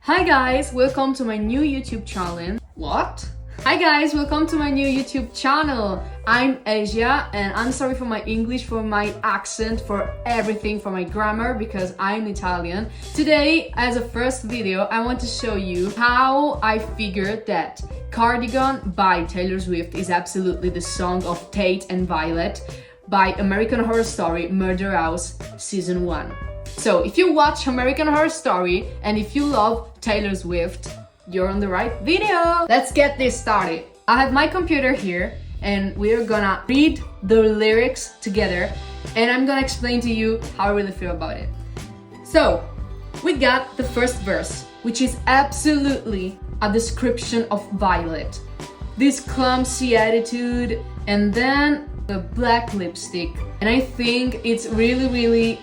Hi guys, welcome to my new YouTube channel. What? Hi guys, welcome to my new YouTube channel. I'm Asia and I'm sorry for my English, for my accent, for everything, for my grammar because I'm Italian. Today, as a first video, I want to show you how I figured that Cardigan by Taylor Swift is absolutely the song of Tate and Violet by American Horror Story Murder House Season 1. So if you watch American Horror Story and if you love Taylor Swift, you're on the right video. Let's get this started. I have my computer here and we're gonna read the lyrics together and I'm gonna explain to you how I really feel about it. So we got the first verse, which is absolutely a description of Violet. This clumsy attitude and then the black lipstick. And I think it's really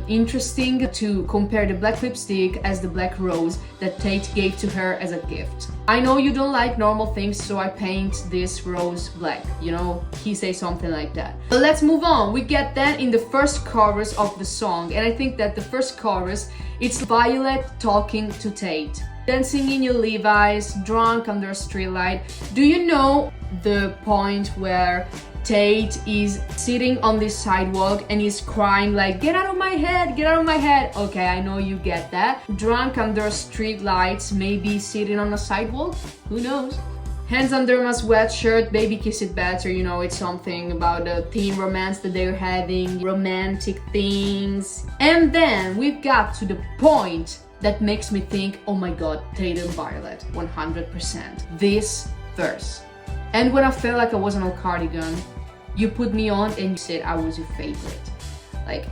interesting to compare the black lipstick as the black rose that Tate gave to her as a gift. I know you don't like normal things, so I paint this rose black, you know, he says something like that. But let's move on. We get that in the first chorus of the song, and I think that the first chorus, it's Violet talking to Tate. Dancing in your Levi's, drunk under a streetlight. Do you know the point where Tate is sitting on this sidewalk and he's crying like, get out of my head, get out of my head. Okay, I know you get that. Drunk under street lights, maybe sitting on a sidewalk, who knows? Hands under my sweatshirt, baby kiss it better, you know, it's something about the teen romance that they're having, romantic things. And then we've got to the point that makes me think, oh my god, Tate and Violet, 100%. This verse. And when I felt like I wasn't on Cardigan, you put me on and you said I was your favorite. Like,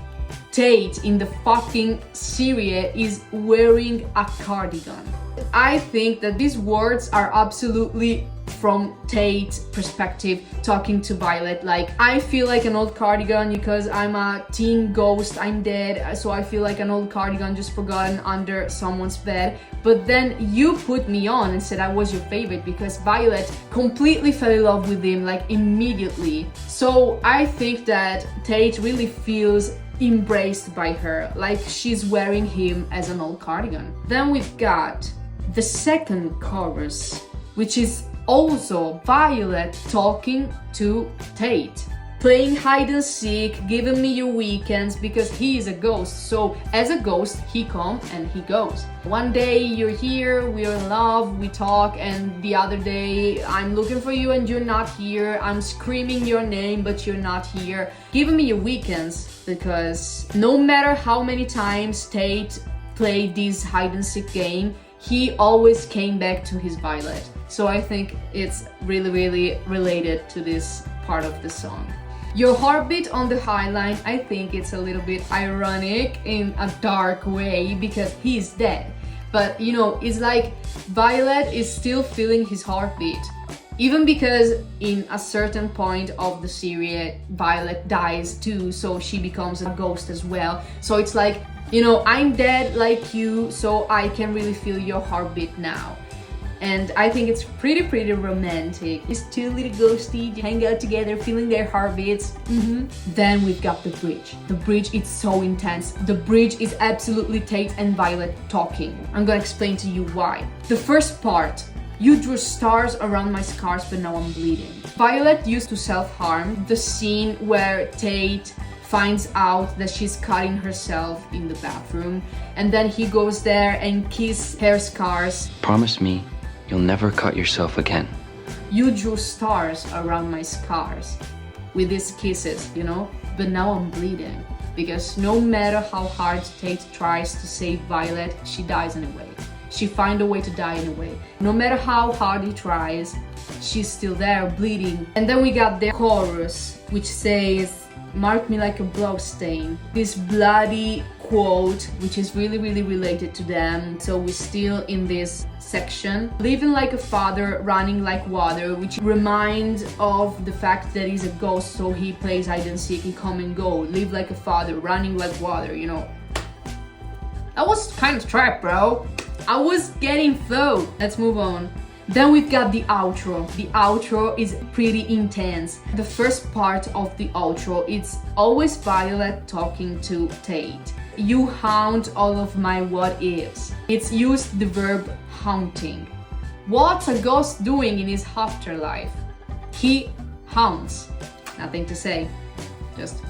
Tate in the fucking series is wearing a cardigan. I think that these words are absolutely from Tate's perspective, talking to Violet. Like, I feel like an old cardigan because I'm a teen ghost, I'm dead, so I feel like an old cardigan just forgotten under someone's bed. But then you put me on and said I was your favorite because Violet completely fell in love with him, like, immediately. So I think that Tate really feels embraced by her, like she's wearing him as an old cardigan. Then we've got the second chorus, which is also Violet talking to Tate. Playing hide and seek, giving me your weekends because he is a ghost. So as a ghost, he comes and he goes. One day you're here, we're in love, we talk, and the other day I'm looking for you and you're not here. I'm screaming your name, but you're not here. Giving me your weekends because no matter how many times Tate played this hide and seek game, he always came back to his Violet. So I think it's really related to this part of the song. Your heartbeat on the high line, I think it's a little bit ironic in a dark way because he's dead. But you know, it's like Violet is still feeling his heartbeat. Even because in a certain point of the series, Violet dies too, so she becomes a ghost as well. So it's like, you know, I'm dead like you, so I can really feel your heartbeat now. And I think it's pretty romantic. These two little ghosties hang out together, feeling their heartbeats. Then we've got the bridge. The bridge is so intense. The bridge is absolutely Tate and Violet talking. I'm gonna explain to you why. The first part, you drew stars around my scars, but now I'm bleeding. Violet used to self-harm. The scene where Tate finds out that she's cutting herself in the bathroom, and then he goes there and kisses her scars. Promise me you'll never cut yourself again. You drew stars around my scars with these kisses, you know? But now I'm bleeding because no matter how hard Tate tries to save Violet, she dies anyway. She finds a way to die anyway. No matter how hard he tries, she's still there bleeding. And then we got the chorus, which says, mark me like a blood stain. This bloody quote, which is really related to them. So we're still in this section. Living like a father, running like water, which reminds of the fact that he's a ghost, so he plays hide and seek, he come and go. Live like a father, running like water, you know. That was kind of trap, bro. I was getting flow. Let's move on. Then we've got the outro. The outro is pretty intense. The first part of the outro, it's always Violet talking to Tate. you haunt all of my what ifs. It's used the verb haunting. What's a ghost doing in his afterlife? He haunts. Nothing to say. Just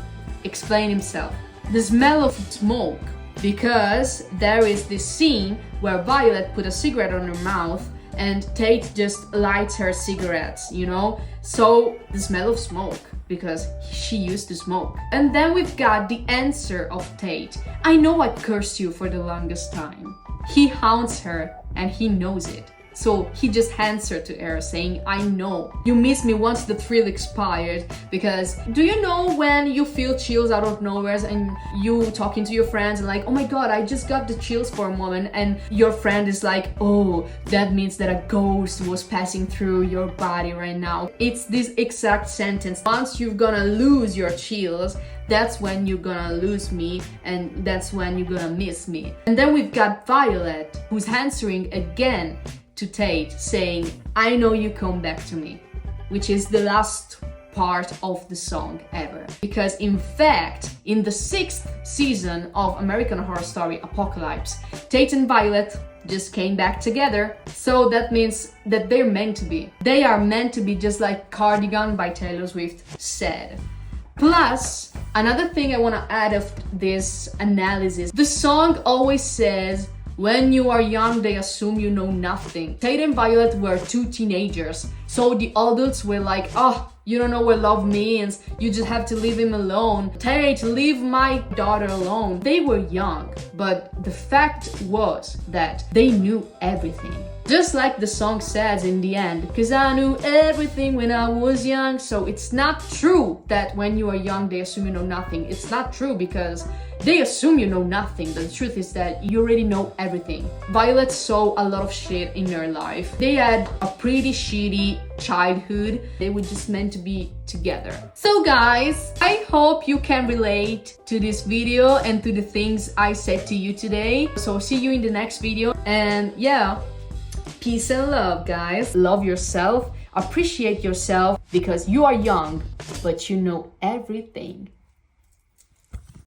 explain himself. The smell of smoke, because there is this scene where Violet put a cigarette on her mouth and Tate just lights her cigarettes, you know? So the smell of smoke, because she used to smoke. And then we've got the answer of Tate. I know I cursed you for the longest time. He haunts her and he knows it. So he just hands her to her saying, I know. You missed me once the thrill expired. Because do you know when you feel chills out of nowhere and you talking to your friends and like, oh my god, I just got the chills for a moment, and your friend is like, oh, that means that a ghost was passing through your body right now. It's this exact sentence. Once you're gonna lose your chills, that's when you're gonna lose me, and that's when you're gonna miss me. And then we've got Violet, who's answering again to Tate, saying, I know you come back to me, which is the last part of the song ever. Because in fact, in the 6th season of American Horror Story Apocalypse, Tate and Violet just came back together. So that means that they're meant to be. They are meant to be, just like Cardigan by Taylor Swift said. Plus, another thing I want to add of this analysis, the song always says, when you are young, they assume you know nothing. Tate and Violet were 2 teenagers, so the adults were like, oh, you don't know what love means, you just have to leave him alone. Tate, leave my daughter alone. They were young, but the fact was that they knew everything. Just like the song says in the end, because I knew everything when I was young. So it's not true that when you are young, they assume you know nothing. It's not true, because they assume you know nothing. The truth is that you already know everything. Violet saw a lot of shit in her life. They had a pretty shitty childhood. They were just meant to be together. So guys, I hope you can relate to this video and to the things I said to you today. So see you in the next video. And yeah, peace and love, guys. Love yourself. Appreciate yourself, because you are young, but you know everything.